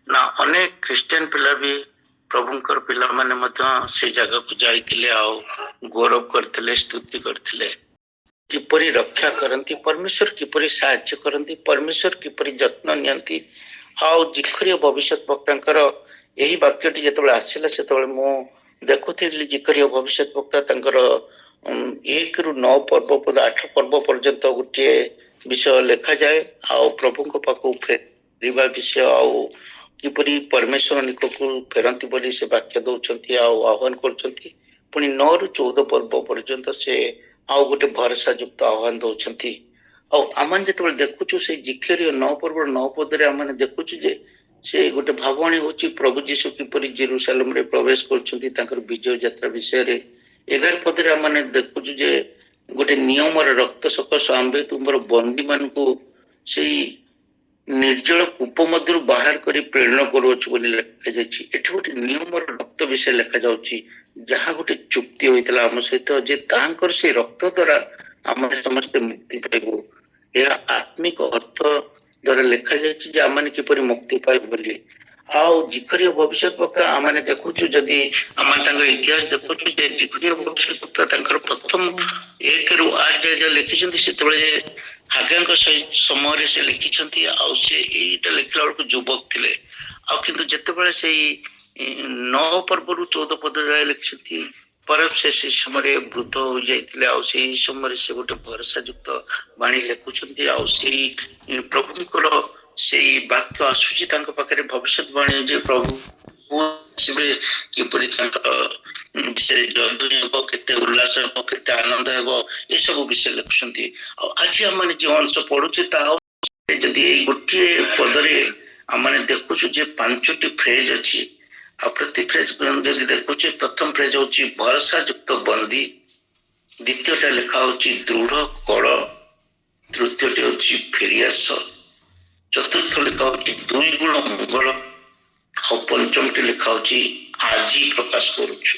ନା ଅନେକ ଖ୍ରୀଷ୍ଟିଆନ ପିଲା ବି ପ୍ରଭୁଙ୍କର ପିଲାମାନେ ମଧ୍ୟ ସେଇ ଜାଗାକୁ ଯାଇଥିଲେ ଆଉ ଗୌରବ କରିଥିଲେ, ସ୍ତୁତି କରିଥିଲେ। କିପରି ରକ୍ଷା କରନ୍ତି, ପରମେଶ୍ୱର କିପରି ସାହାଯ୍ୟ କରନ୍ତି, ପରମେଶ୍ୱର କିପରି ଯତ୍ନ ନିଅନ୍ତି। ଆଉ ଜିଖରିୟ ଭବିଷ୍ୟତ ବକ୍ତାଙ୍କର ଏହି ବାକ୍ୟଟି ଯେତେବେଳେ ଆସିଲା ସେତେବେଳେ ମୁଁ ଦେଖୁଥିଲି ଜିଖରିୟ ଭବିଷ୍ୟତ ବକ୍ତା ତାଙ୍କର 1 ରୁ 9 ପର୍ବ 8 ପର୍ବ ପର୍ଯ୍ୟନ୍ତ ଗୋଟିଏ ବିଷୟ ଲେଖାଯାଏ ଆଉ ପ୍ରଭୁଙ୍କ ପାଖକୁ ଫେରିବା ବିଷୟ ଆଉ କିପରି ପରମେଶ୍ୱର ନିକଟକୁ ଫେରନ୍ତି ବୋଲି ସେ ବାକ୍ୟ ଦଉଛନ୍ତି ଆଉ ଆହ୍ୱାନ କରୁଛନ୍ତି। ପୁଣି 9 ରୁ 14 ପର୍ବ ପର୍ଯ୍ୟନ୍ତ ସେ ଆଉ ଗୋଟେ ଭରସା ଯୁକ୍ତ ଆହ୍ୱାନ ଦଉଛନ୍ତି। ଆଉ ଆମେ ଯେତେବେଳେ ଦେଖୁଛୁ ସେଇ ଜିଖରିୟ 9 ପର୍ବର 9 ପଦରେ ଆମେ ଦେଖୁଛୁ ଯେ ସେ ଗୋଟେ ଭାବଣୀ ହଉଛି ପ୍ରଭୁ ଯୀଶୁ କିପରି ଜେରୁସାଲେମରେ ପ୍ରବେଶ କରୁଛନ୍ତି ତାଙ୍କର ବିଜୟ ଯାତ୍ରା ବିଷୟରେ। 11 ପଦରେ ଆମେ ଦେଖୁଛୁ ଯେ ଗୋଟେ ନିୟମର ରକ୍ତ ସକାଶେ ଆମ୍ଭେ ତୁମର ବନ୍ଦୀ ମାନଙ୍କୁ ସେଇ ନିର୍ଜଳ କୂପ ମଧ୍ୟରୁ ବାହାର କରି ପ୍ରେରଣ କରୁଅଛୁ ବୋଲି ଲେଖାଯାଇଛି। ଏଠି ଗୋଟେ ନିୟମର ରକ୍ତ ବିଷୟ ଲେଖାଯାଉଛି, ଯାହା ଗୋଟେ ଚୁକ୍ତି ହୋଇଥିଲା ଆମ ସହିତ ଯେ ତାଙ୍କର ସେଇ ରକ୍ତ ଦ୍ୱାରା ଆମେ ସମସ୍ତେ ମୁକ୍ତି ପାଇବୁ। ଏହା ଆତ୍ମିକ ଅର୍ଥ ଦ୍ୱାରା ଲେଖାଯାଇଛି ଯେ ଆମେ କିପରି ମୁକ୍ତି ପାଇବୁ ବୋଲି। ଆଉ ଜିଖରିୟ ଭବିଷ୍ୟତ ବକ୍ତା ଆମେ ଦେଖୁଛୁ, ଯଦି ଆମେ ତାଙ୍କର ଇତିହାସ ଦେଖୁଛୁ ଯେ ଜିଖରିୟ ଭବିଷ୍ୟତ ବକ୍ତା ତାଙ୍କର ପ୍ରଥମ 1 ରୁ 8 ଯାଏ ଲେଖିଛନ୍ତି ସେତେବେଳେ ହାଗାଙ୍କ ସମୟରେ ସେ ଲେଖିଛନ୍ତି ଆଉ ସେ ଏଇଟା ଲେଖିଲା ବେଳକୁ ଯୁବକ ଥିଲେ। ଆଉ କିନ୍ତୁ ଯେତେବେଳେ ସେଇ 9 ପର୍ବରୁ 14 ପଦ ଯାଏ ଲେଖିଛନ୍ତି ପରେ ସେ ସେଇ ସମୟରେ ବୃଦ୍ଧ ହୋଇଯାଇଥିଲେ ଆଉ ସେଇ ସମୟରେ ସେ ଗୋଟେ ଭରସା ଯୁକ୍ତ ବାଣୀ ଲେଖୁଛନ୍ତି ଆଉ ସେଇ ପ୍ରଭୁଙ୍କର ସେଇ ବାକ୍ୟ ଆସୁଛି ତାଙ୍କ ପାଖରେ ଭବିଷ୍ୟତ ବାଣୀ ଯେ ପ୍ରଭୁ ଆସିବେ କିପରି ତାଙ୍କ ବିଷୟରେ ଜୟଧ୍ୱନି ହେବ, କେତେ ଉଲ୍ଲାସ ହେବ, କେତେ ଆନନ୍ଦ ହେବ, ଏସବୁ ବିଷୟ ଲେଖୁଛନ୍ତି। ଆଉ ଆଜି ଆମେ ଯେଉଁ ଅଂଶ ପଢୁଛେ ତାହା ଯଦି ଏଇ ଗୋଟିଏ ପଦରେ ଆମେ ଦେଖୁଛୁ ଯେ 5ଟି ଫ୍ରେଜ ଅଛି ଆଉ ପ୍ରତି ଫ୍ରେଜ ଯଦି ଦେଖୁଛେ ପ୍ରଥମ ଫ୍ରେଜ ହଉଛି ଭରସା ଯୁକ୍ତ ବନ୍ଦୀ, ଦ୍ୱିତୀୟଟା ଲେଖା ହଉଛି ଦୃଢ କଳ, ତୃତୀୟଟି ହଉଛି ଫେରିଆସ, ଚତୁର୍ଥ ଲେଖା ହଉଛି 2 ଗୁଣ ମଙ୍ଗଳ ଆଉ ପଞ୍ଚମଟି ଲେଖା ହଉଛି ଆଜି ପ୍ରକାଶ କରୁଛୁ।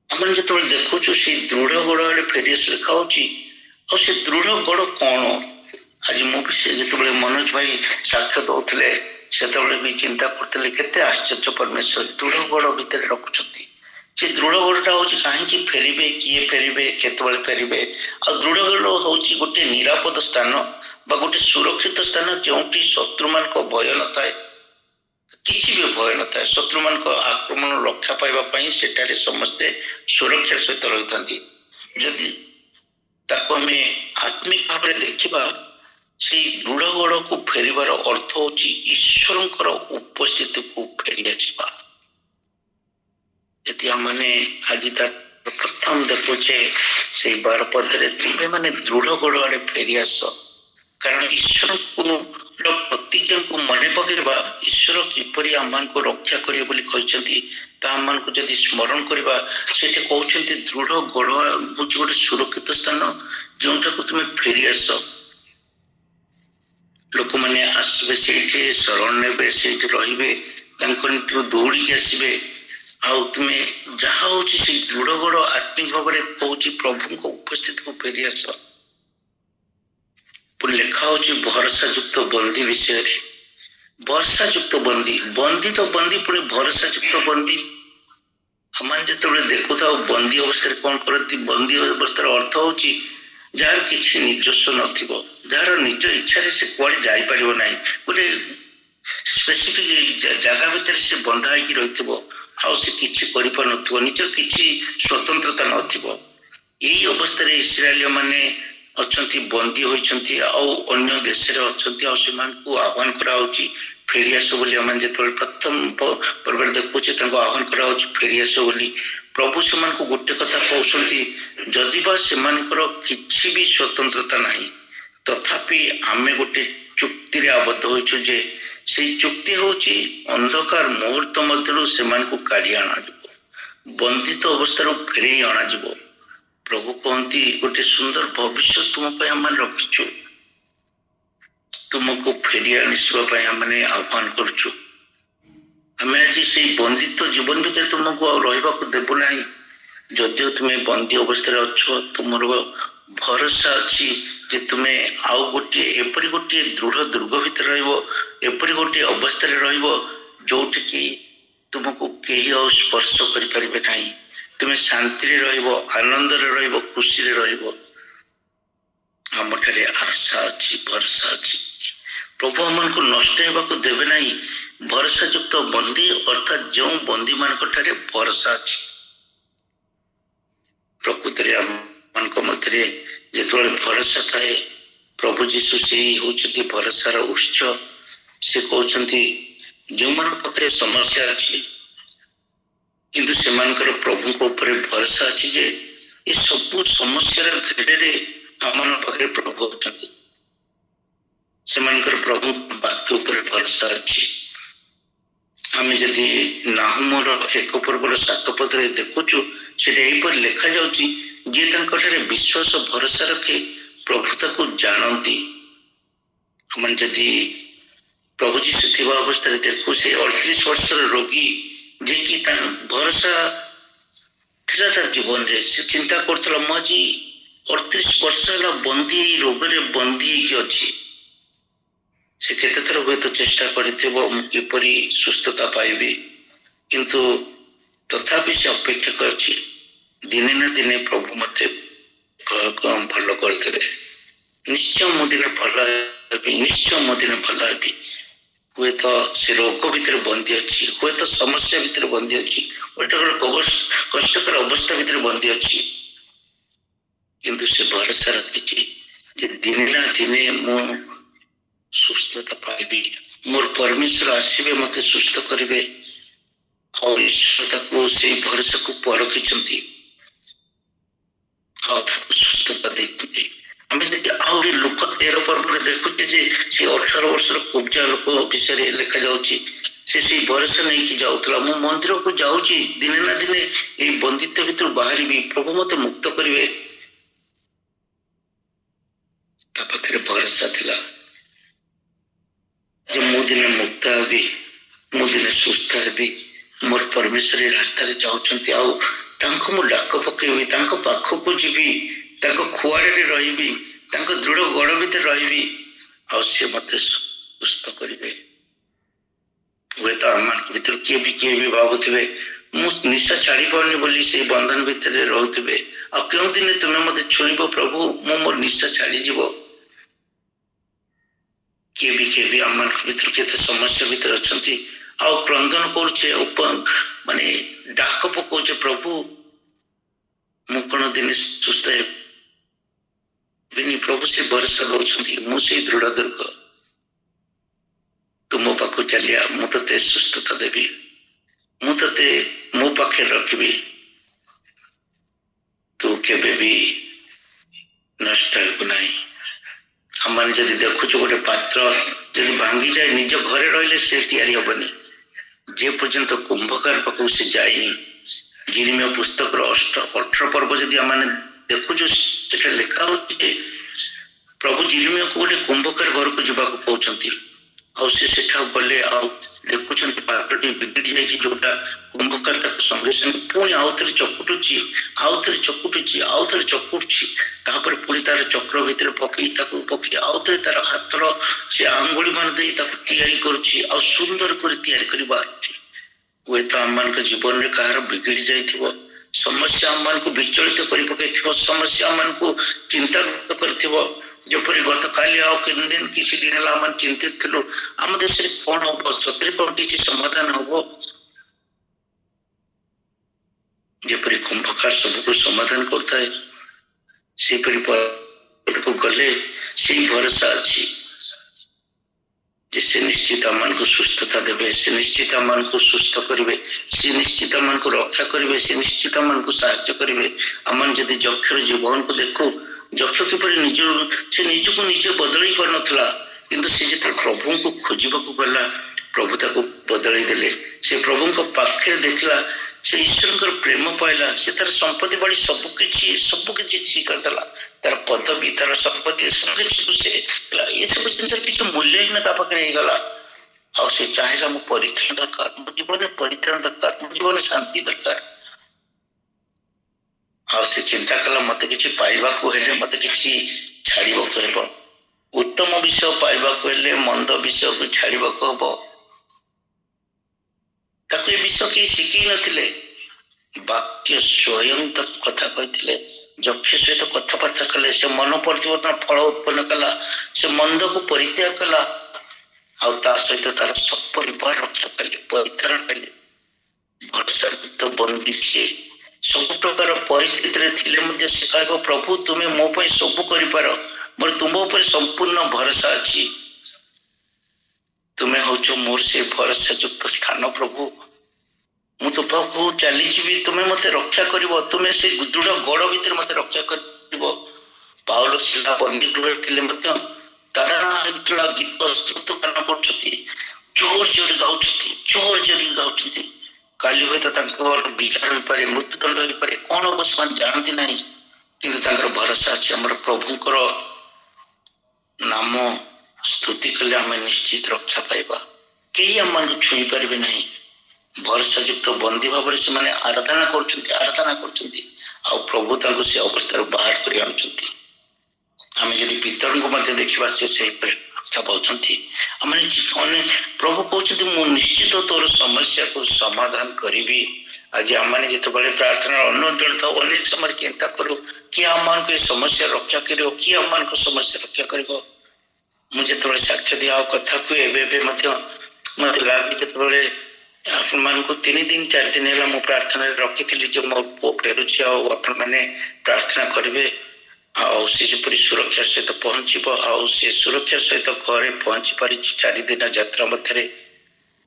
ଆମେ ଯେତେବେଳେ ଦେଖୁଛୁ ସେଇ ଦୃଢ ଗୋଡ ଆଡେ ଫେରିଆସ ଲେଖା ହଉଛି ଆଉ ସେ ଦୃଢ ଗୋଡ କଣ? ଆଜି ମୁଁ ବି ସେ ଯେତେବେଳେ ମନୋଜ ଭାଇ ସାକ୍ଷ୍ୟ ଦଉଥିଲେ ସେତେବେଳେ ବି ଚିନ୍ତା କରୁଥିଲେ କେତେ ଆଶ୍ଚର୍ଯ୍ୟ ପରମେଶ୍ୱର ଦୃଢ ଗୋଡ ଭିତରେ ରଖୁଛନ୍ତି। ସେ ଦୃଢ ଗୋଡଟା ହଉଛି କାହିଁକି ଫେରିବେ, କିଏ ଫେରିବେ, କେତେବେଳେ ଫେରିବେ। ଆଉ ଦୃଢ ଗୋଡ ହଉଛି ଗୋଟେ ନିରାପଦ ସ୍ଥାନ ବା ଗୋଟେ ସୁରକ୍ଷିତ ସ୍ଥାନ ଯେଉଁଠି ଶତ୍ରୁମାନଙ୍କ ଭୟ ନଥାଏ, କିଛି ବି ଭୟ ନଥାଏ। ଶତ୍ରୁମାନଙ୍କ ଆକ୍ରମଣ ରକ୍ଷା ପାଇବା ପାଇଁ ସେଠାରେ ସମସ୍ତେ ସୁରକ୍ଷାର ସହିତ ରହିଥାନ୍ତି। ଯଦି ତାକୁ ଆମେ ଆତ୍ମିକ ଭାବରେ ଦେଖିବା ସେଇ ଦୃଢ ଗୋଡକୁ ଫେରିବାର ଅର୍ଥ ହଉଛି ଈଶ୍ୱରଙ୍କର ଉପସ୍ଥିତିକୁ ଫେରି ଆସିବା। ଯଦି ଆମେ ଆଜି ତାର ପ୍ରଥମ ଦେଖୁଛେ ସେଇ 12 ପଦରେ ତୁମେ ମାନେ ଦୃଢ ଗୋଡ ଆଡେ ଫେରି ଆସ, କାରଣ ଈଶ୍ୱରଙ୍କୁ ପ୍ରତିଜ୍ଞାକୁ ମନେ ପକେଇବା ଈଶ୍ୱର କିପରି ଆମମାନଙ୍କୁ ରକ୍ଷା କରିବେ ବୋଲି କହିଛନ୍ତି ତାହା ଆମମାନଙ୍କୁ ଯଦି ସ୍ମରଣ କରିବା ସେଠି କହୁଛନ୍ତି ଦୃଢ ଗୋଡ ହଉଛି ଗୋଟେ ସୁରକ୍ଷିତ ସ୍ଥାନ ଯେଉଁଟାକୁ ତୁମେ ଫେରି ଆସ। ଲୋକମାନେ ଆସିବେ ସେଇଠି ଶରଣ ନେବେ, ସେଇଠି ରହିବେ, ତାଙ୍କ ନିକଟରୁ ଦୌଡ଼ିକି ଆସିବେ। ଆଉ ତୁମେ ଯାହା ହଉଛି ସେଇ ଦୃଢ ଗୋଡ ଆତ୍ମିକ ଭାବରେ କହୁଛି ପ୍ରଭୁଙ୍କ ଉପସ୍ଥିତିକୁ ଫେରି ଆସ। ପୁଣି ଲେଖା ହଉଛି ଭରସା ଯୁକ୍ତ ବନ୍ଦୀ ବିଷୟରେ। ଭରସା ଯୁକ୍ତ ବନ୍ଦୀ, ବନ୍ଦୀ ତ ବନ୍ଦୀ ପୁଣି ଭରସା ଯୁକ୍ତ ବନ୍ଦୀ। ଆମେ ଯେତେବେଳେ ଦେଖୁଥାଉ ବନ୍ଦୀ ଅବସ୍ଥାରେ କଣ କରନ୍ତି, ବନ୍ଦୀ ଅବସ୍ଥାର ଅର୍ଥ ହଉଛି ଯାହାର କିଛି ନିଜସ୍ୱ ନଥିବ, ଯାହାର ନିଜ ଇଚ୍ଛାରେ ସେ କୁଆଡେ ଯାଇପାରିବ ନାହିଁ, ଗୋଟେ ସ୍ପେସିଫିକ ଜାଗା ଭିତରେ ସେ ବନ୍ଧା ହେଇକି ରହିଥିବ ଆଉ ସେ କିଛି କରିପାରୁନଥିବ, ନିଜର କିଛି ସ୍ୱତନ୍ତ୍ରତା ନଥିବ। ଏଇ ଅବସ୍ଥାରେ ଇସ୍ରାଏଲୀୟ ମାନେ ଅଛନ୍ତି, ବନ୍ଦୀ ହୋଇଛନ୍ତି ଆଉ ଅନ୍ୟ ଦେଶରେ ଅଛନ୍ତି ଆଉ ସେମାନଙ୍କୁ ଆହ୍ୱାନ କରାହଉଛି ଫେରିଆସ ବୋଲି। ଆମେ ଯେତେବେଳେ ପ୍ରଥମ ପର୍ବରେ ଦେଖୁଛେ ତାଙ୍କୁ ଆହ୍ୱାନ କରାହଉଛି ଫେରିଆସ ବୋଲି। ପ୍ରଭୁ ସେମାନଙ୍କୁ ଗୋଟେ କଥା କହୁଛନ୍ତି, ଯଦି ବା ସେମାନଙ୍କର କିଛି ବି ସ୍ୱତନ୍ତ୍ରତା ନାହିଁ ତଥାପି ଆମେ ଗୋଟେ ଚୁକ୍ତିରେ ଆବଦ୍ଧ ହୋଇଛୁ ଯେ ସେଇ ଚୁକ୍ତି ହଉଛି ଅନ୍ଧକାର ମୁହୂର୍ତ୍ତ ମଧ୍ୟରୁ ସେମାନଙ୍କୁ କାଢି ଅଣାଯିବ, ବନ୍ଦିତ ଅବସ୍ଥାରୁ ଫେରେଇ ଅଣାଯିବ। ପ୍ରଭୁ କହନ୍ତି ଗୋଟେ ସୁନ୍ଦର ଭବିଷ୍ୟତ ତୁମ ପାଇଁ ଆମେ ରଖିଛୁ, ତୁମକୁ ଫେରି ଆଣିବା ପାଇଁ ଆମେ ଆହ୍ୱାନ କରୁଛୁ। ଆମେ ଆଜି ସେଇ ବନ୍ଦିତ୍ୱ ଜୀବନ ଭିତରେ ତୁମକୁ ଆଉ ରହିବାକୁ ଦେବୁ ନାହିଁ। ଯଦିଓ ତୁମେ ବନ୍ଦୀ ଅବସ୍ଥାରେ ଅଛ, ତୁମର भरोसा अच्छी जे तुमे आउ गोटे एपरी गोटे दृढ़ दुर्ग भितर रहिबो एपरी गोटे अवस्था रहिबो जोठी कि तुमको केही और स्पर्श करि परिबे नाही तुमे शांति रे रहिबो आनंद रे रहिबो खुशी रे रहिबो हमठारे आशा अच्छी भरोसा अच्छी प्रभु हमन को नष्ट हेबा को देबे नाही भरोसा युक्त बंदी अर्थात जो बंदी मान ठारे भरोसा अच्छी प्रकृति रे मन को मध्य जो भरोसा थाए प्रभु जीशु से होती भरोसार उत्स से कहते जो मान पाखे समस्या अच्छी किंतु से प्रभु को ऊपर भरोसा अच्छी जे ये सब समस्या घेरे आम पाखे प्रभु होती से प्रभु वाक्य उपर भरोसा अच्छी आम जदि नाहुमर 1 पर्वर 7 पदरे देखुचु से लिखा जाउची जे तांकठारे विश्वास भरोसा रखे प्रभुता को जानती हम जदि प्रभु जीशु थिबा अवस्था देखु से 38 वर्षर रोगी जे कि भरोसा थिला तार जीवन रे से चिंता करथला मजी 38 वर्ष हला बंदी रोग रे बंदी की अछि से केते थर होय तो चेष्टा करथिबो एपरी सुस्थता पाइबी किंतु तथापि से अपेक्षा करछि दिने ना दिने प्रभु मते भल करते निश्चय मो दिन भल निश्चय मो दिन भल हेबी हुए तो से रोग भितर बंदी अच्छी हुए तो समस्या भितर बंदी अच्छी कष्टकर अवस्था भितर बंदी अच्छी किंतु से भरोसा रखी दिने ना दिने मो सुस्थता पाइबी मोर परमेश्वर आसबे मते सुस्थ करिवे और ईश्वर को से भरोसा को परखिचंती सुस्थता देखते आम जब लोक 13 पर्व देखुचे से 18 वर्ष कुब्जा लोक विषय लिखा से भरोसा नहीं कि जाऊला मु मंदिर को जाऊँगी दिने ना दिने ये बंदित्व भितर बाहर प्रभु मत मुक्त करेंगे पाखे भरोसा थिला मु दिन मुक्त हेबी मु दिन सुस्थ हेबी मोर परमेश्वर रास्ता जाऊँच मु डाक पकेबी पाखक जीवी खुआड़े रही दृढ़ गड़ भितर रही सी मत सुस्थ करेंगे हुए तो आम भर किए भी भावुवे मुझ निशा छाड़ी पानी बोली से बंधन भितर रोथे आउ दिन तुम्हें मत छुईब प्रभु मु मोर निशा छाड़ीज किए भी आम भर के समस्या भितर अच्छा आउ क्रंदन करुचे माने डाक पकाउचे प्रभु मु कौन दिन सुस्थ है प्रभु से भरोसा दौरान मुझे दृढ़ दुर्ग तू मो पाख चलिया मु ते सुस्थता देवी मु ते मो पाखे रखी तू केबे भी नष्ट होना हम जदि देखुच गोटे पात्र जदि भांगी जाए निज घरे रही से तैयारी हेनी जे पर्यंत कुंभकार पाक से जाए जिरिमिया पुस्तक 18 पर्व जदि आम देखुचु से लिखा हो प्रभु जिरिमिया को गोटे कुंभकार घर को जावाक कहते आठा गले देखुं पात्रटी बिगड़ी जाए जोटा कुंभकार संगे संगे पुणी आउ थे चकुटुची आउ थे चकुटुची आउ थे चकुटुची पुणी तार चक्र भितर पकई पकई आउ थे तार हाथर से आंगुली मान दे तैयारी करुच्ची आ सुंदर कर तैयारी कर बाहर हुए तो आम मान जीवन में कहार बिगड़ी जाइथिबो समस्या आम मान को विचलित कर पकई समस्या आम मान को चिंता कर जपरी गत काली दिन किसी दिन है चिंतित थी आम देश कौन हम सतरे कौन किसी समाधान हम जपरी कुंभकार सबको समाधान करता है को गले से भरोसा अच्छी से निश्चित आम को सुस्थता देवे से निश्चित आम को सुस्थ करेंगे से निश्चित आम को रक्षा करेंगे से निश्चित आम को साहाय्य करेंगे आम जदि जक्षर जीवन को देखू जक्ष किपर निज को निजे बदल पार नाला किंतु से जो प्रभु को खोजा गला प्रभु ताको बदल देले से प्रभु को पाखे देखला से ईश्वर प्रेम पाइला से तार संपत्ति बाड़ी सबकि ठीक करदेला तार पदवी तार संपत्ति सब ये सब जिन किसी मूल्य ही ना पाखे गला आ चाहेगा मो परित्राण दरकार मो जीवन में परित्राण दरकार मो जीवन शांति दरकार ଆଉ ସେ ଚିନ୍ତା କଲା ମତେ କିଛି ପାଇବାକୁ ହେଲେ ମତେ କିଛି ଛାଡିବାକୁ ହେବ, ଉତ୍ତମ ବିଷୟ ପାଇବାକୁ ହେଲେ ମନ୍ଦ ବିଷୟକୁ ଛାଡିବାକୁ ହବ। ତାକୁ ଏ ବିଷୟ କେହି ଶିଖେଇ ନଥିଲେ, ବାକ୍ୟ ସ୍ୱୟଂ ତାକୁ କଥା କହିଥିଲେ। ଯକ୍ଷ ସହିତ କଥାବାର୍ତ୍ତା କଲେ, ସେ ମନ ପରିବର୍ତ୍ତନ ଫଳ ଉତ୍ପନ୍ନ କଲା, ସେ ମନ୍ଦକୁ ପରିତ୍ୟାଗ କଲା, ଆଉ ତା ସହିତ ତାର ସପରିବାର ରକ୍ଷା କଲେ, ପରିତ୍ରାଣ କଲେ। ଭରସାଯୁକ୍ତ ବନ୍ଦୀ ସିଏ ସବୁ ପ୍ରକାର ପରିସ୍ଥିତିରେ ଥିଲେ ମଧ୍ୟ ସେ କହିବ, ପ୍ରଭୁ ତୁମେ ମୋ ପାଇଁ ସବୁ କରିପାର, ମୋର ତୁମ ଉପରେ ସମ୍ପୂର୍ଣ୍ଣ ଭରସା ଅଛି। ତୁମେ ହଉଛ ମୋର ସେ ଭରସାଯୁକ୍ତ ସ୍ଥାନ। ପ୍ରଭୁ ମୁଁ ତ ପାଖକୁ ଚାଲିଯିବି, ତୁମେ ମତେ ରକ୍ଷା କରିବ, ତୁମେ ସେ ଦୃଢ ଗଡ଼ ଭିତରେ ମତେ ରକ୍ଷା କରିବ। ପାଉଲ ସିଲା ବନ୍ଦୀ ଗୃହରେ ଥିଲେ ମଧ୍ୟ ତାରା ହେଇଥିଲା ଗୀତ ସ୍ତୁତ ଗାନ କରୁଛନ୍ତି, ଜୋର ଜୋର ଗାଉଛନ୍ତି। କାଲି ହୁଏତ ତାଙ୍କର ବିଚାର ହେଇପାରେ, ମୃତ୍ୟୁଦଣ୍ଡ ହେଇପାରେ, କଣ ହବ ସେମାନେ ଜାଣନ୍ତି ନାହିଁ, କିନ୍ତୁ ତାଙ୍କର ଭରସା ଅଛି ଆମର ପ୍ରଭୁଙ୍କର ନାମ ସ୍ତୁତି କଲେ ଆମେ ନିଶ୍ଚିତ ରକ୍ଷା ପାଇବା, କେହି ଆମମାନଙ୍କୁ ଛୁଇଁ ପାରିବେ ନାହିଁ। ଭରସାଯୁକ୍ତ ବନ୍ଦୀ ଭାବରେ ସେମାନେ ଆରାଧନା କରୁଛନ୍ତି, ଆଉ ପ୍ରଭୁ ତାଙ୍କୁ ସେ ଅବସ୍ଥାରୁ ବାହାର କରି ଆଣୁଛନ୍ତି। ଆମେ ଯଦି ପିତରଙ୍କୁ ମଧ୍ୟ ଦେଖିବା, ସେ ସେହିପରି ରକ୍ଷା ପାଉଛନ୍ତି। ପ୍ରଭୁ କହୁଛନ୍ତି ମୁଁ ନିଶ୍ଚିତ ତୋର ସମସ୍ୟାକୁ ସମାଧାନ କରିବି। ଆଜି ଆମମାନେ ଯେତେବେଳେ ପ୍ରାର୍ଥନାର ଅନୁଧ୍ୟାନ ଥାଉ, ଅନେକ ସମୟରେ ଚିନ୍ତା କରୁ କିଏ ଆମମାନଙ୍କୁ ଏ ସମସ୍ୟା ରକ୍ଷା କରିବ, କିଏ ଆମମାନଙ୍କ ସମସ୍ୟା ରକ୍ଷା କରିବ। ମୁଁ ଯେତେବେଳେ ସାକ୍ଷ୍ୟ ଦିଆ ଆଉ କଥା କୁହେ, ଏବେ ମଧ୍ୟ ମତେ ଲାଗେ, ଯେତେବେଳେ ଆପଣମାନଙ୍କୁ 3 ଦିନ 4 ଦିନ ହେଲା ମୁଁ ପ୍ରାର୍ଥନାରେ ରଖିଥିଲି ଯେ ମୋ ପୁଅ ଫେରୁଛି, ଆଉ ଆପଣମାନେ ପ୍ରାର୍ଥନା କରିବେ, ଆଉ ସେ ଯେପରି ସୁରକ୍ଷାର ସହିତ ପହଞ୍ଚିବ। ଆଉ ସେ ସୁରକ୍ଷା ସହିତ ଘରେ ପହଞ୍ଚି ପାରିଛି 4 ଦିନ ଯାତ୍ରା ମଧ୍ୟରେ।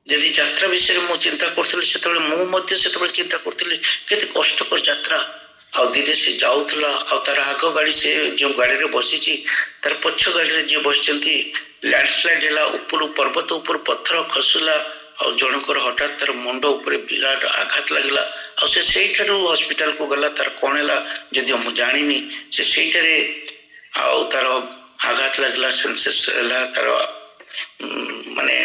ଯଦି ଯାତ୍ରା ବିଷୟରେ ମୁଁ ଚିନ୍ତା କରୁଥିଲି, ସେତେବେଳେ ମୁଁ ମଧ୍ୟ ସେତେବେଳେ ଚିନ୍ତା କରୁଥିଲି କେତେ କଷ୍ଟକର ଯାତ୍ରା। ଆଉ ଧୀରେ ସେ ଯାଉଥିଲା, ଆଉ ତାର ଆଗ ଗାଡି, ସେ ଯୋଉ ଗାଡିରେ ବସିଛି ତାର ପଛ ଗାଡିରେ ଯିଏ ବସିଛନ୍ତି, ଲ୍ୟାଣ୍ଡସ୍ଲାଇଡ ହେଲା, ଉପରୁ ପର୍ବତ ଉପରୁ ପଥର ଖସିଲା, ଆଉ ଜଣଙ୍କର ହଠାତ୍ ତାର ମୁଣ୍ଡ ଉପରେ ବିରାଟ ଆଘାତ ଲାଗିଲା, ଆଉ ସେ ସେଇଠାରୁ ହସ୍ପିଟାଲକୁ ଗଲା। ତାର କଣ ହେଲା ଯଦିଓ ମୁଁ ଜାଣିନି, ସେ ସେଇଠାରେ ଆଉ ତାର ଆଘାତ ଲାଗିଲା, ସେନ୍ସେସ୍ ହେଲା, ତାର ମାନେ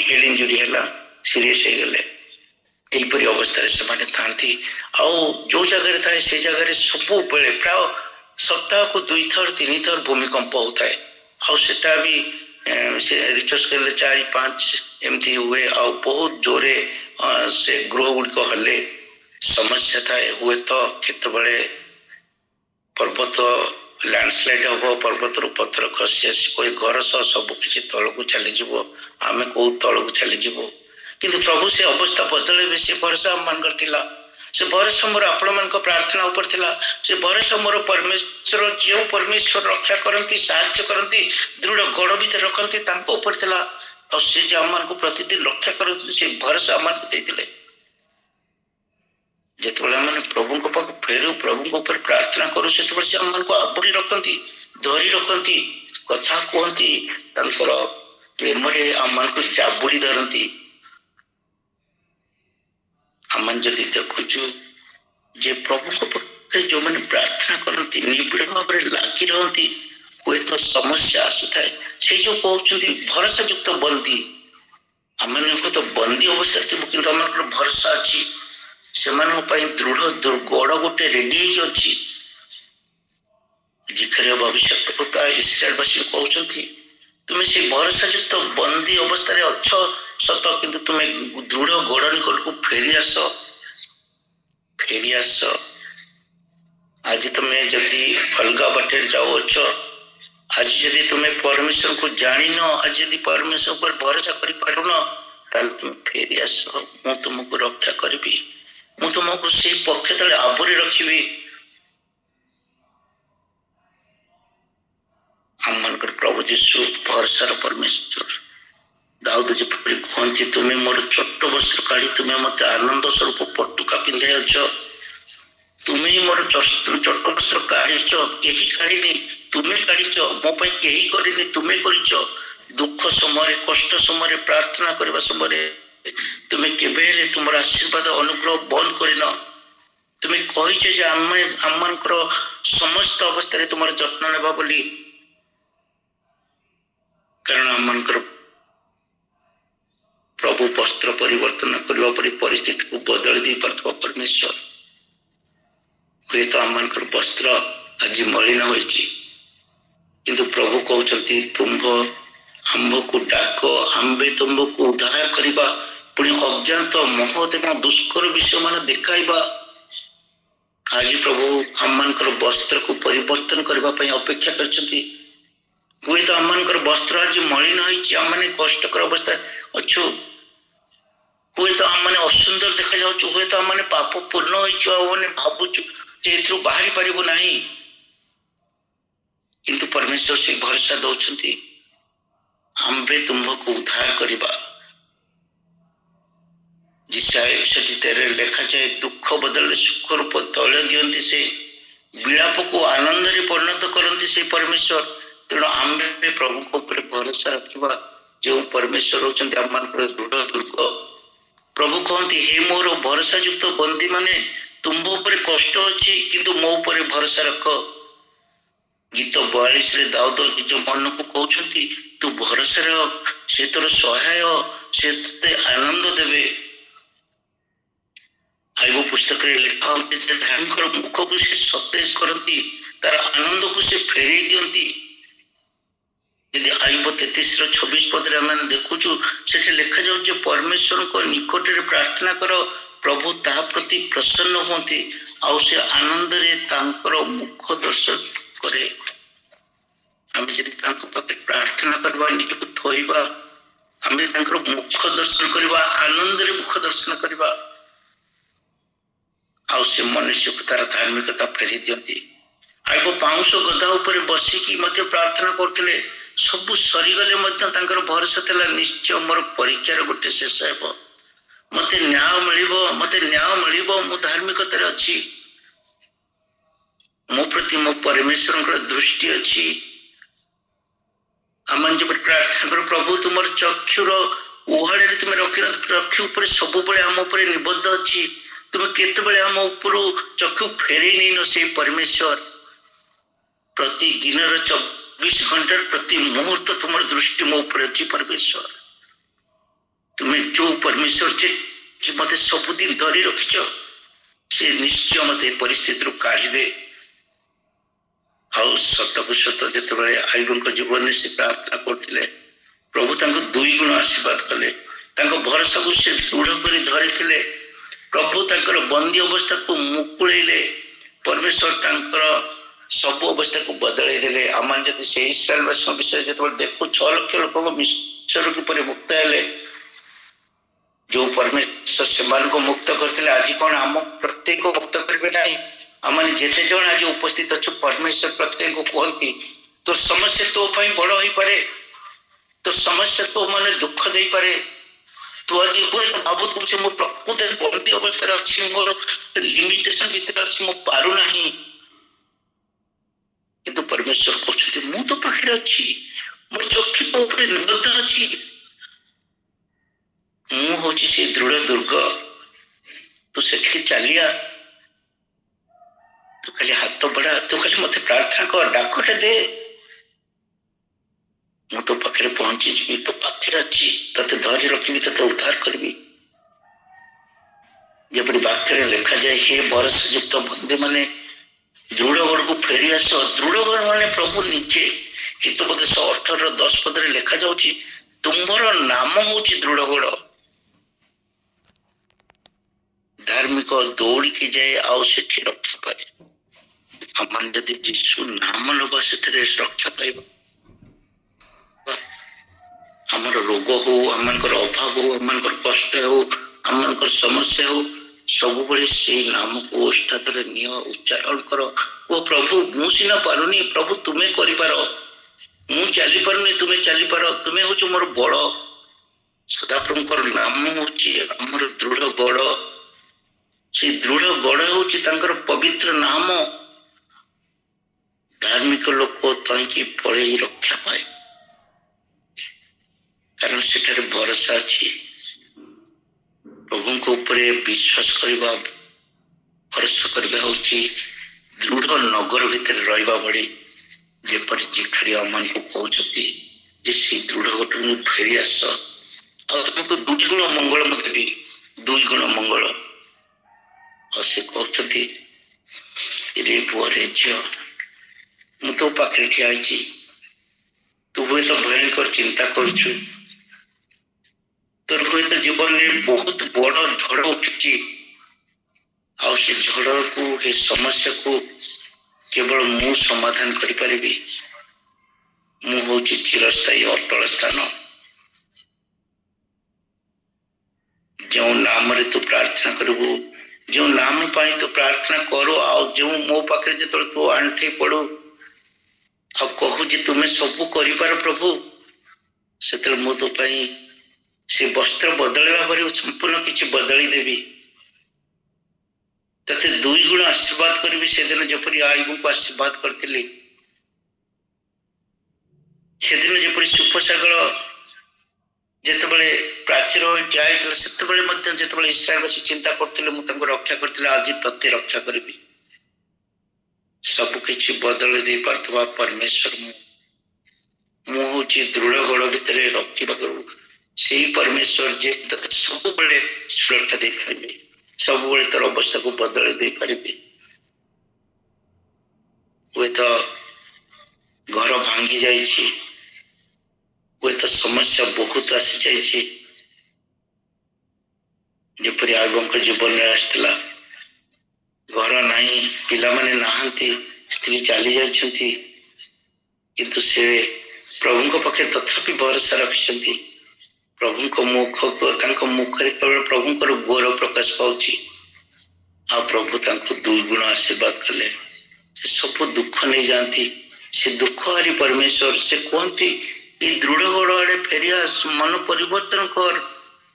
ହେଡ୍ ଇଞ୍ଜୁରି ହେଲା, ସିରିୟସ୍ ହେଇଗଲେ। ଏହିପରି ଅବସ୍ଥାରେ ସେମାନେ ଥାନ୍ତି। ଆଉ ଯୋଉ ଜାଗାରେ ଥାଏ ସେ ଜାଗାରେ ସବୁବେଳେ ପ୍ରାୟ ସପ୍ତାହକୁ 2 ଥର 3 ଥର ଭୂମିକମ୍ପ ହଉଥାଏ, ଆଉ ସେଟା ବି ସେ ରିସର୍ଚ୍ଚ କଲେ 4-5 ଏମିତି ହୁଏ, ଆଉ ବହୁତ ଜୋରେ ସେ ଗୃହ ଗୁଡିକ ହଲେ। ସମସ୍ୟା ଥାଏ, ହୁଏତ କେତେବେଳେ ପର୍ବତ ଲ୍ୟାଣ୍ଡସ୍ଲାଇଡ୍ ହବ, ପର୍ବତରୁ ପଥର ଖସି ଆସିବ, ଏ ଘର ସହ ସବୁ କିଛି ତଳକୁ ଚାଲିଯିବ, ଆମେ କୋଉ ତଳକୁ ଚାଲିଯିବୁ। କିନ୍ତୁ ପ୍ରଭୁ ସେ ଅବସ୍ଥା ବଦଳେଇବେ, ସେ ଭରସା ଆମମାନଙ୍କର ଥିଲା। ସେ ଭରସା ମୋର ଆପଣମାନଙ୍କ ପ୍ରାର୍ଥନା ଉପରେ ଥିଲା। ସେ ଭରସା ମୋର ପରମେଶ୍ୱର, ଯେଉଁ ପରମେଶ୍ୱର ରକ୍ଷା କରନ୍ତି, ସାହାଯ୍ୟ କରନ୍ତି, ଦୃଢ ଗଡ଼ ଭିତରେ ରଖନ୍ତି, ତାଙ୍କ ଉପରେ ଥିଲା। ଆଉ ସେ ଯେ ଆମମାନଙ୍କୁ ପ୍ରତିଦିନ ରକ୍ଷା କରନ୍ତି, ସେ ଭରସା ଆମମାନଙ୍କୁ ଦେଇଥିଲେ। ଯେତେବେଳେ ଆମେ ପ୍ରଭୁଙ୍କ ପାଖକୁ ଫେରୁ, ପ୍ରଭୁଙ୍କ ଉପରେ ପ୍ରାର୍ଥନା କରୁ, ସେତେବେଳେ ସେ ଆମମାନଙ୍କୁ ଆବୋରି ରଖନ୍ତି, ଧରି ରଖନ୍ତି, କଥା କୁହନ୍ତି, ତାଙ୍କର ପ୍ରେମରେ ଆମମାନଙ୍କୁ ଜାବୁଡି ଧରନ୍ତି। ଆମେ ଯଦି ଦେଖୁଛୁ ଯେ ପ୍ରଭୁଙ୍କ ପାଖରେ ଯୋଉମାନେ ପ୍ରାର୍ଥନା କରନ୍ତି, ନିବିଡ଼ ଭାବରେ ଲାଗି ରହନ୍ତି, ହୁଏତ ସମସ୍ୟା ଆସୁଥାଏ, ସେଇ ଯୋଉ କହୁଛନ୍ତି ଭରସା ଯୁକ୍ତ ବନ୍ଦୀ, ଆମମାନଙ୍କୁ ତ ବନ୍ଦୀ ଅବସ୍ଥାରେ ଥିବୁ, କିନ୍ତୁ ଆମମାନଙ୍କର ଭରସା ଅଛି। ସେମାନଙ୍କ ପାଇଁ ଦୃଢ ଗଡ଼ ଗୋଟେ ରେଡି ହେଇକି ଅଛି। ଜିଖାରିଆ ଭବିଷ୍ୟତ ଇସ୍ରାଏଲବାସୀ କହୁଛନ୍ତି, ତୁମେ ସେ ଭରସା ଯୁକ୍ତ ବନ୍ଦୀ ଅବସ୍ଥାରେ ଅଛ ସତ, କିନ୍ତୁ ତୁମେ ଦୃଢ ଗଡ଼ ନିକଟକୁ ଫେରି ଆସ। ଆଜି ତୁମେ ଯଦି ଅଲଗା ବାଟରେ ଯାଉଅଛ, ଆଜି ଯଦି ତୁମେ ପରମେଶ୍ୱରକୁ ଜାଣିନ, ଆଜି ଯଦି ପରମେଶ୍ୱର ଉପରେ ଭରସା କରିପାରୁନ, ତାହେଲେ ତୁମେ ଫେରି ଆସ। ମୁଁ ତୁମକୁ ରକ୍ଷା କରିବି, ମୁଁ ତୁମକୁ ସେଇ ପକ୍ଷ ତଳେ ଆବୋରି ରଖିବି। ଆମମାନଙ୍କର ପ୍ରଭୁ ଯୀଶୁ ଭରସାର ପରମେଶ୍ୱର। ଦାଉଦ ଯେପରି କୁହନ୍ତି, ତୁମେ ମୋର ଚୋଟ ବସ୍ତ୍ର କାଢି ତୁମେ ମତେ ଆନନ୍ଦ ସ୍ୱରୂପ ପଟୁକା ପିନ୍ଧାଇଛ। ତୁମେ ମୋର ଚୋଟ ବସ୍ତ୍ର କାଢିଛ, କେହି କାଢିନି, ତୁମେ କାଢିଛ। ମୋ ପାଇଁ କେହି କରିନି, ତୁମେ କରିଛ। ଦୁଃଖ ସମୟରେ, କଷ୍ଟ ସମୟରେ, ପ୍ରାର୍ଥନା କରିବା ସମୟରେ ତୁମେ କେବେ ହେଲେ ତୁମର ଆଶୀର୍ବାଦ ଅନୁଗ୍ରହ ବନ୍ଦ କରିନ। ତୁମେ କହିଛ ଯେ ଆମମାନଙ୍କର ସମସ୍ତ ଅବସ୍ଥାରେ ତୁମର ଯତ୍ନ ନେବା ବୋଲି, କାରଣ ଆମମାନଙ୍କର ପ୍ରଭୁ ବସ୍ତ୍ର ପରିବର୍ତ୍ତନ କରିବା ପରି ପରିସ୍ଥିତିକୁ ବଦଳି ଦେଇ ପାରୁଥିବା ପରମେଶ୍ୱର। ହୁଏତ ଆମମାନଙ୍କର ବସ୍ତ୍ର ଆଜି ମଳିନ ହୋଇଛି, କିନ୍ତୁ ପ୍ରଭୁ କହୁଛନ୍ତି ତୁମ୍ଭ ଆମ୍ଭକୁ ଡାକ, ଆମ୍ଭେ ତୁମ୍ଭକୁ ଉଦ୍ଧାର କରିବା, ପୁଣି ଅଜ୍ଞାତ ମହତ୍ ଏବଂ ଦୁଷ୍କର ବିଷୟମାନ ଦେଖାଇବା। ଆଜି ପ୍ରଭୁ ଆମମାନଙ୍କର ବସ୍ତ୍ରକୁ ପରିବର୍ତ୍ତନ କରିବା ପାଇଁ ଅପେକ୍ଷା କରିଛନ୍ତି। ହୁଏତ ଆମମାନଙ୍କର ବସ୍ତ୍ର ଆଜି ମଳିନ ହେଇଛି, ଆମମାନେ କଷ୍ଟକର ଅବସ୍ଥା ଅଛୁ, ହୁଏତ ଆମମାନେ ଅସୁନ୍ଦର ଦେଖାଯାଉଛୁ, ହୁଏତ ଆମମାନେ ପାପ ପୂର୍ଣ୍ଣ ହେଇଛୁ, ଆମମାନେ ଭାବୁଛୁ ଯେ ଏଥିରୁ ବାହାରି ପାରିବୁ ନାହିଁ, କିନ୍ତୁ ପରମେଶ୍ୱର ସେ ଭରସା ଦଉଛନ୍ତି ଆମ୍ଭେ ତୁମ୍ଭକୁ ଉଦ୍ଧାର କରିବା। ଯିଶାୟା 61:13 ଲେଖାଯାଏ, ଦୁଃଖ ବଦଳରେ ସୁଖ ରୂପ ତୈଳ ଦିଅନ୍ତି ସେ, ବିଳାପକୁ ଆନନ୍ଦରେ ପରିଣତ କରନ୍ତି ସେ ପରମେଶ୍ୱର। ତେଣୁ ଆମ୍ଭେ ପ୍ରଭୁଙ୍କ ଉପରେ ଭରସା ରଖିବା, ଯେଉଁ ପରମେଶ୍ୱର ହଉଛନ୍ତି ଆମମାନଙ୍କର ଦୃଢ ଦୁର୍ଗ। ପ୍ରଭୁ କହନ୍ତି, ହେ ମୋର ଭରସା ଯୁକ୍ତ ବନ୍ଦୀ ମାନେ, ତୁମ୍ଭ ଉପରେ କଷ୍ଟ ଅଛି କିନ୍ତୁ ମୋ ଉପରେ ଭରସା ରଖ। ଗୀତ 42ରେ ଦାଉଦ ନିଜ ମନକୁ କହୁଛନ୍ତି, ତୁ ଭରସା ରଖ, ସେ ତୋର ସହାୟ, ସେ ତତେ ଆନନ୍ଦ ଦେବେ। ଆଇବ ପୁସ୍ତକରେ ଲେଖା ହଉଛି ଯେ ଧାର୍ମିକର ମୁଖକୁ ସେ ସତେଜ କରନ୍ତି, ତାର ଆନନ୍ଦକୁ ସେ ଫେରେଇ ଦିଅନ୍ତି। ଯଦି ଆଇବ 33:26 ଆମେ ଦେଖୁଛୁ, ସେଠି ଲେଖାଯାଉଛି ଯେ ପରମେଶ୍ୱରଙ୍କ ନିକଟରେ ପ୍ରାର୍ଥନା କର, ପ୍ରଭୁ ତାହା ପ୍ରତି ପ୍ରସନ୍ନ ହୁଅନ୍ତି, ଆଉ ସେ ଆନନ୍ଦରେ ତାଙ୍କର ମୁଖ ଦର୍ଶନ କରେ। ଆମେ ଯଦି ତାଙ୍କ ପାଖରେ ପ୍ରାର୍ଥନା କରିବା, ନିଜକୁ ଥୋଇବା, ଆମେ ତାଙ୍କର ମୁଖ ଦର୍ଶନ କରିବା, ଆନନ୍ଦରେ ମୁଖ ଦର୍ଶନ କରିବା, ଆଉ ସେ ମନୁଷ୍ୟକୁ ତାର ଧାର୍ମିକତା ଫେରି ଦିଅନ୍ତି। ଆଗ ପାଉଁଶ ଗଦା ଉପରେ ବସିକି ମଧ୍ୟ ପ୍ରାର୍ଥନା କରୁଥିଲେ, ସବୁ ସରିଗଲେ ମଧ୍ୟ ତାଙ୍କର ଭରସା ଥିଲା, ନିଶ୍ଚୟ ମୋର ପରୀକ୍ଷାର ଗୋଟେ ଶେଷ ହେବ, ମତେ ନ୍ୟାୟ ମିଳିବ, ମତେ ନ୍ୟାୟ ମିଳିବ, ମୁଁ ଧାର୍ମିକତାରେ ଅଛି, ମୋ ପ୍ରତି ମୋ ପରମେଶ୍ୱରଙ୍କର ଦୃଷ୍ଟି ଅଛି। ଆମେ ଯେପରି ପ୍ରାର୍ଥନା କରୁ, ପ୍ରଭୁ ତୁମର ଚକ୍ଷୁର ଉହାଡ଼ରେ ତୁମେ ରଖିନ, ଚକ୍ଷୁ ଉପରେ ସବୁବେଳେ ଆମ ଉପରେ ନିବଦ୍ଧ ଅଛି, ତୁମେ କେତେବେଳେ ଆମ ଉପରୁ ଚକ୍ଷୁ ଫେରେଇ ନେଇନ। ସେଇ ପରମେଶ୍ୱର ପ୍ରତି ଦିନର 24 ଘଣ୍ଟାର ପ୍ରତି ମୁହୂର୍ତ୍ତ ତୁମର ଦୃଷ୍ଟି ମୋ ଉପରେ ଅଛି। ପରମେଶ୍ୱର, ତୁମେ ଯୋଉ ପରମେଶ୍ୱର ଯେ ମତେ ସବୁଦିନ ଧରି ରଖିଛ, ସେ ନିଶ୍ଚୟ ମତେ ଏ ପରିସ୍ଥିତିରୁ କାଢିବେ। ଆଉ ସତକୁ ସତ ଯେତେବେଳେ ଆଇବଙ୍କ ଜୀବନରେ ସେ ପ୍ରାର୍ଥନା କରୁଥିଲେ, ପ୍ରଭୁ ତାଙ୍କୁ 2 ଗୁଣ ଆଶୀର୍ବାଦ କଲେ, ତାଙ୍କ ଭରସାକୁ ସେ ଦୃଢ କରି ଧରିଥିଲେ। ପ୍ରଭୁ ତାଙ୍କର ବନ୍ଦୀ ଅବସ୍ଥାକୁ ମୁକୁଳେଇଲେ, ପରମେଶ୍ୱର ତାଙ୍କର ସବୁ ଅବସ୍ଥାକୁ ବଦଳେଇ ଦେଲେ। ଆମେ ଯଦି ସେ ଇସ୍ରାଏଲ ବାସୀଙ୍କ ବିଷୟରେ ଯେତେବେଳେ ଦେଖୁ, 6 ଲକ୍ଷ ଲୋକଙ୍କ ମିଶ୍ର କିପରି ମୁକ୍ତ ହେଲେ, ଯୋଉ ପରମେଶ୍ୱର ସେମାନଙ୍କୁ ମୁକ୍ତ କରିଥିଲେ, ଆଜି କଣ ଆମ ପ୍ରତ୍ୟେକ ମୁକ୍ତ କରିବେ ନାହିଁ? ଆମେ ଯେତେ ଜଣ ଆଜି ଉପସ୍ଥିତ ଅଛୁ, ପରମେଶ୍ୱର ପ୍ରତ୍ୟେକଙ୍କୁ କୁହନ୍ତି, ତୋ ସମସ୍ୟା ତୋ ପାଇଁ ବଡ ହେଇପାରେ, ତୋ ସମସ୍ୟା ତୋ ମନେ ଦୁଃଖ ଦେଇପାରେ, ତୁ ଆଜି ହୁଏତ ଭାବୁଥିବୁ ଯେ ମୁଁ ପ୍ରକୃତରେ ବନ୍ଦୀ ଅବସ୍ଥାରେ ଅଛି, ମୋର ଲିମିଟେସନ ଭିତରେ ଅଛି, ମୁଁ ପାରୁନାହିଁ, କିନ୍ତୁ ପରମେଶ୍ୱର କହୁଛନ୍ତି ମୁଁ ତୋ ପାଖରେ ଅଛି, ମୋର ଚକ୍ଷୁ ତୋ ଉପରେ ନିବଦ୍ଧ ଅଛି, ମୁଁ ହଉଛି ସେ ଦୃଢ ଦୁର୍ଗ, ତୁ ସେଠିକି ଚାଲିଆ, ତୁ ଖାଲି ହାତ ବଢା, ତୁ ଖାଲି ମତେ ପ୍ରାର୍ଥନା କର, ଡାକଟେ ଦେ, ମୁଁ ତୋ ପାଖରେ ପହଞ୍ଚିଯିବି, ତୋ ପାଖରେ ଅଛି, ତତେ ଧରି ରଖିବି, ତତେ ଉଦ୍ଧାର କରିବି। ଯେପରି ବାକ୍ୟରେ ଲେଖାଯାଏ, ହେ ଭରସା ଯୁକ୍ତ ବନ୍ଦୀ ମାନେ, ଦୃଢ ଗଡକୁ ଫେରି ଆସ। ଦୃଢ ଗଡ ମାନେ ପ୍ରଭୁ ନିଜେ। ହିତୋପଦେଶ 18:10 ଲେଖା ଯାଉଛି, ତୁମ୍ଭର ନାମ ହଉଛି ଦୃଢ ଗଡ, ଧାର୍ମିକ ଦୌଡ଼ିକି ଯାଏ ଆଉ ସେଠି ରକ୍ଷା ପାଏ। ଆମେ ଯଦି ଯୀଶୁ ନାମ ନବା, ସେଥିରେ ରକ୍ଷା ପାଇବା। ଆମର ରୋଗ ହଉ, ଆମମାନଙ୍କର ଅଭାବ ହଉ, ଆମମାନଙ୍କର କଷ୍ଟ ହଉ, ଆମମାନଙ୍କର ସମସ୍ୟା ହଉ, ସବୁବେଳେ ସେଇ ନାମକୁ ଓଷ୍ଠାତରେ ନିଅ, ଉଚ୍ଚାରଣ କର, ଓ ପ୍ରଭୁ ମୁଁ ସିନା ପାରୁନି, ପ୍ରଭୁ ତୁମେ କରିପାର, ମୁଁ ଚାଲିପାରୁନି, ତୁମେ ଚାଲିପାର, ତୁମେ ହଉଛ ମୋର ବଳ। ସଦାପ୍ରଭୁଙ୍କର ନାମ ହଉଛି ଆମର ଦୃଢ ଗଡ, ସେଇ ଦୃଢ ଗଡ ହଉଛି ତାଙ୍କର ପବିତ୍ର ନାମ। ଧାର୍ମିକ ଲୋକ ତହିଁକି ପଳେଇ ରକ୍ଷା ପାଏ, କାରଣ ସେଠାରେ ଭରସା ଅଛି। ପ୍ରଭୁଙ୍କ ଉପରେ ବିଶ୍ୱାସ କରିବା, ଭରସା କରିବା ହଉଛି ଦୃଢ ନଗର ଭିତରେ ରହିବା ଭଳି। ଯେପରି ଜିଖାରୀ ଆମମାନଙ୍କୁ କହୁଛନ୍ତି ଯେ ସେଇ ଦୃଢ ଗଠରୁ ଫେରି ଆସ, ଆଉ ତୁମକୁ 2 ଗୁଣ ମଙ୍ଗଳ ମୁଁ ଦେବି, 2 ଗୁଣ ମଙ୍ଗଳ। ଆଉ ସେ କହୁଛନ୍ତି रे पुओ रे झियो मु तो पाखे ठिया होइछि तू हुए तो भयंकर चिंता करुछु तोर हुए तो जीवन में बहुत बड़ झड़ उठुछि आ से झड़ को ए समस्या को केवल मु समाधान करि परिबी मु होछि चिरस्थायी अटल स्थान जो नाम रे तू प्रार्थना करबू जो नाम पाई तू प्रार्थना करो आ जो मो पाखे जतल तू आंठी पड़ू आ कहू जे तुम्हें सब करिपार प्रभु सेतल मो तो पाई से वस्त्र बदलवा पर संपूर्ण किछि बदली देवी तते दुई गुण आशीर्वाद करी से दिन जपरी आयु को आशीर्वाद करथिले से दिन जपरी सुपसागर जेतबेले प्राचीर हो जाइतले सेतबेले मध्य जेतबेले इस्राएलवासी चिंता करथिले मु तंको रक्षा करथिले आज तते रक्षा करबी सब किछि बदल दे पारथवा परमेश्वर मु होछि दृढ़ गड़ भितरे रखिबा करू सेही परमेश्वर जे तते सब बेले सुरक्षा दे पारिबे सब बेले तोर अवस्था को बदल दे पारिबे वे तो घर भांगी जाइछि वे तो समस्या बहुत आसी जाइछि जेपरि आगंक जीवन में आसला घर नाही पिला माने नाहंती स्त्री चली जाइछंती किंतु से प्रभु को पखे तथापि भरोसा रखिसंती प्रभु को मुख को तांको मुख रे केवल प्रभु को गौरव प्रकाश पाउछि आ प्रभु तांको दुई गुण आशीर्वाद कले से सब दुख नहीं जानती से दुख हरि परमेश्वर से कहती ये दृढ़ गड़े फेरियास मन परिवर्तन कर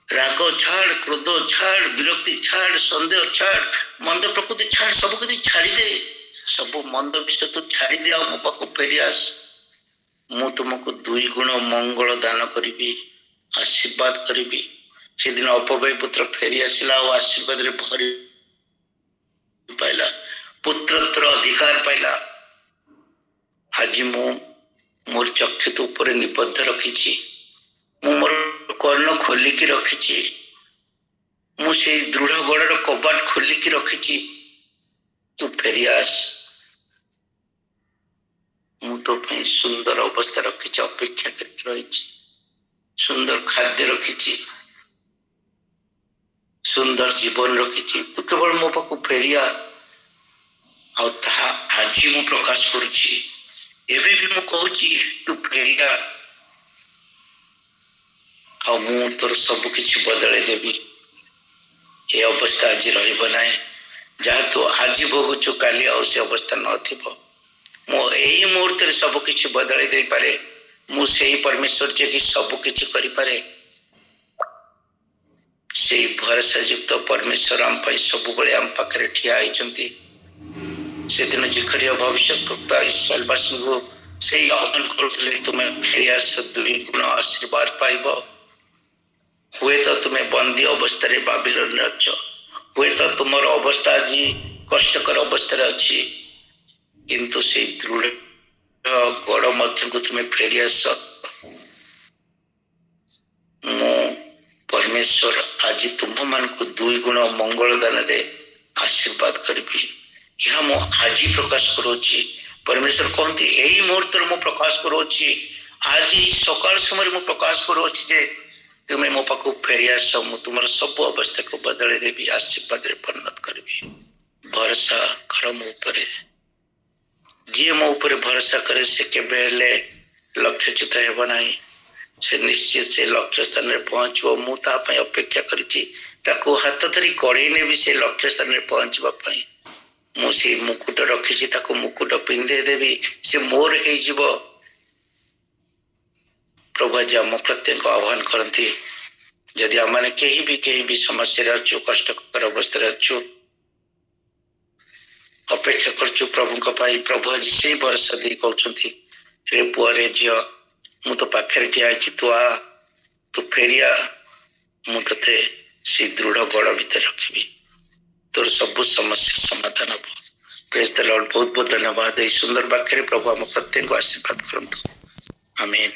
राग छाड़ क्रोध छाड़ विरक्ति छाड़ संदेह छाड़ मंद प्रकृति छाड़ सब किसी छाड़ी दे सब मंद विषय तू छाड़ी दे आ मो पाखु फेरियास मु तुमको दुई गुण मंगल दान करी आशीर्वाद करी से दिन अपव्यय पुत्र फेरी आसला और आशीर्वाद रे भरी पाइला पुत्रत्व अधिकार पाइला आज मु मोर चक्षु तो ऊपर निबद्ध रखी मु मोर कर्ण खोलिकी रखी मु से दृढ़ गड़र कबाट खोलिकी रखी तू फेरियास मु तो पे सुंदर अवस्था रखी अपेक्षा करके रही सुंदर खाद्य रखी सुंदर जीवन रखी तू केवल मो पाखु फेरिया आज मु प्रकाश करुची एबे भी मु कहूची तू फेरिया आ मु तोर सब किछि बदले देबी ए अवस्था आज रहिब नाही जहाँ तू आज भोगुचु काली आ से अवस्था नथिबो मो एही मुहूर्त रे सब किछि बदले दे पारे मु सेही परमेश्वर जे कि सब किछि करि पारे से भरोसा युक्त परमेश्वर आम पाई सब बळे आम पाखरे ठिया आइचंती से दिन जिखरिया भविष्यवक्ता इस्राएल वासी को सेही आह्वान करथिले तुम्हें फेरियास दुई गुण आशीर्वाद पाइबो हुए तो तुम्हें बंदी अवस्था रे बाबिलोन रे अछ हुए तो तुमर अवस्था आज कष्टकर अवस्था रे अछि किंतु से दृढ़ गड़ मध्य को तुम्हें फेरी आस मु परमेश्वर आज तुम मान को दुई गुण मंगल दान रे आशीर्वाद करी यह मु आज प्रकाश करोची परमेश्वर कहते यही मुहूर्त मु प्रकाश करोची आज सकाल समय मु प्रकाश करोची जे तुम्हें मो पाखु फेरी आस मु तुम सब अवस्था को बदले देवी आशीर्वाद रे परिणत करी भरोसा कर मो ऊपर जी मो ऊपर भरोसा करे से केबे हेले लक्ष्यच्युत हेब नाही से निश्चित से लक्ष्य स्थान में पहुंचबो मु ता पई अपेक्षा करिछि ताको हाथ धरी कड़े ने भी से लक्ष्य स्थान में पहुंचबा पई मु से मुकुट रखिछि ताको मुकुट पिंधे देबी से मोर हे जीवो प्रभु जी आम प्रत्येक आह्वान करती जदि आम कहीं भी समस्या अच्छु कष्टकर अवस्था अच्छु अपेक्षा करचु प्रभु प्रभु आज से भरोसा दे कहते रे पुआ रे झियो मु तो पाखे ठिया तू आ तू फेरिया मु ते से दृढ़ गड़ भितर रखी तोर सब समस्या समाधान हम प्रेज द लॉर्ड बहुत बहुत धन्यवाद। सुंदर वाक्य प्रभु आम प्रत्येक आशीर्वाद करंतु आमीन।